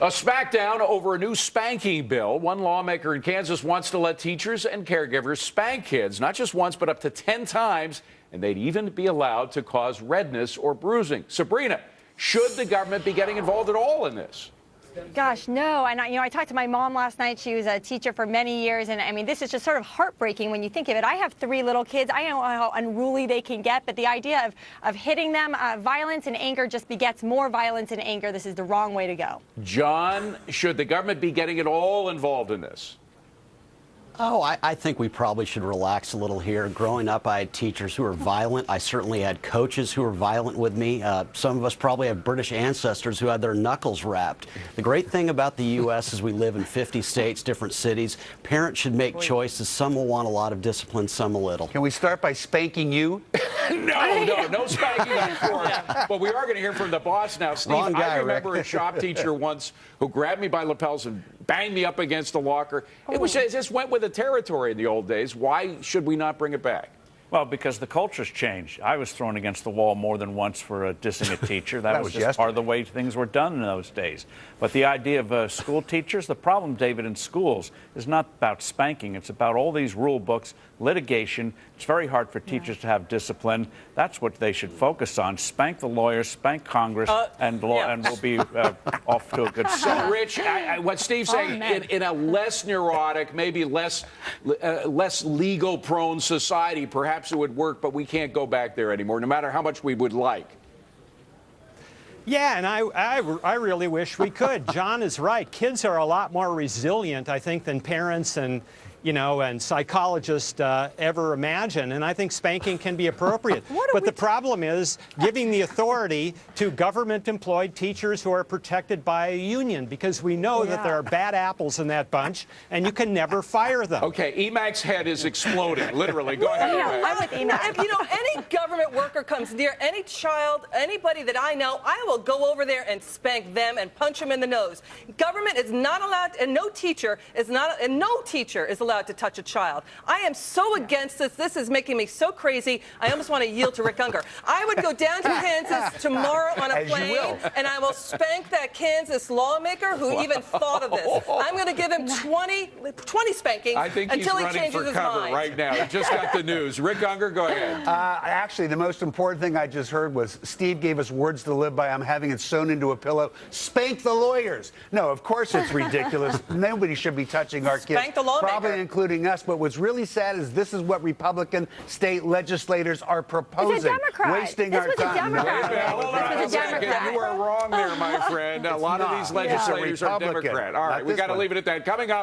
A smackdown over a new spanking bill. One lawmaker in Kansas wants to let teachers and caregivers spank kids, not just once, but up to 10 times, and they'd even be allowed to cause redness or bruising. Sabrina, should the government be getting involved at all in this? Gosh, no. And I talked to my mom last night. She was a teacher for many years. And I mean, this is just sort of heartbreaking when you think of it. I have 3 little kids. I know how unruly they can get. But the idea of hitting them, violence and anger just begets more violence and anger. This is the wrong way to go. John, should the government be getting at all involved in this? Oh, I think we probably should relax a little here. Growing up, I had teachers who were violent. I certainly had coaches who were violent with me. Some of us probably have British ancestors who had their knuckles rapped. The great thing about the U.S. is we live in 50 states, different cities. Parents should make choices. Some will want a lot of discipline, some a little. Can we start by spanking you? No spanking on the floor. But we are going to hear from the boss now. Steve, Wrong guy, I remember Rick. a shop teacher once who grabbed me by lapels and banged me up against the locker. It just went with the territory in the old days. Why should we not bring it back? Well, because the culture's changed. I was thrown against the wall more than once for dissing a teacher. That was just part of the way things were done in those days. But the idea of school teachers, the problem, David, in schools is not about spanking. It's about all these rule books, litigation. It's very hard for teachers to have discipline. That's what they should focus on. Spank the lawyers, spank Congress, and we'll be off to a good start. So, Rich, what Steve's saying, in a less neurotic, maybe less legal-prone society, perhaps it would work, but we can't go back there anymore, no matter how much we would like. Yeah, and I really wish we could. John is right. Kids are a lot more resilient, I think, than parents and psychologists ever imagine. And I think spanking can be appropriate. But the problem is giving the authority to government-employed teachers who are protected by a union, because we know that there are bad apples in that bunch, and you can never fire them. Okay, Emac's head is exploding, literally. Go ahead, I'm with Emac. If any government worker comes near any child, anybody that I know, I will go over there and spank them and punch them in the nose. Government is not allowed, and no teacher is allowed to touch a child. I am so against this. This is making me so crazy. I almost want to yield to Rick Unger. I would go down to Kansas tomorrow on a plane, and I will spank that Kansas lawmaker who even thought of this. I'm going to give him 20 spankings until he changes his mind. Right now. He just got the news. Rick Unger, go ahead. Actually, the most important thing I just heard was Steve gave us words to live by. I'm having it sewn into a pillow. Spank the lawyers. No, of course it's ridiculous. Nobody should be touching our kids. Spank the lawmaker. Probably including us. But what's really sad is this is what Republican state legislators are proposing. It's a Democrat. Wasting our time. Hold on a second. You are wrong there, my friend. A lot of these legislators are Democrat. All right, we got to leave it at that. Coming up.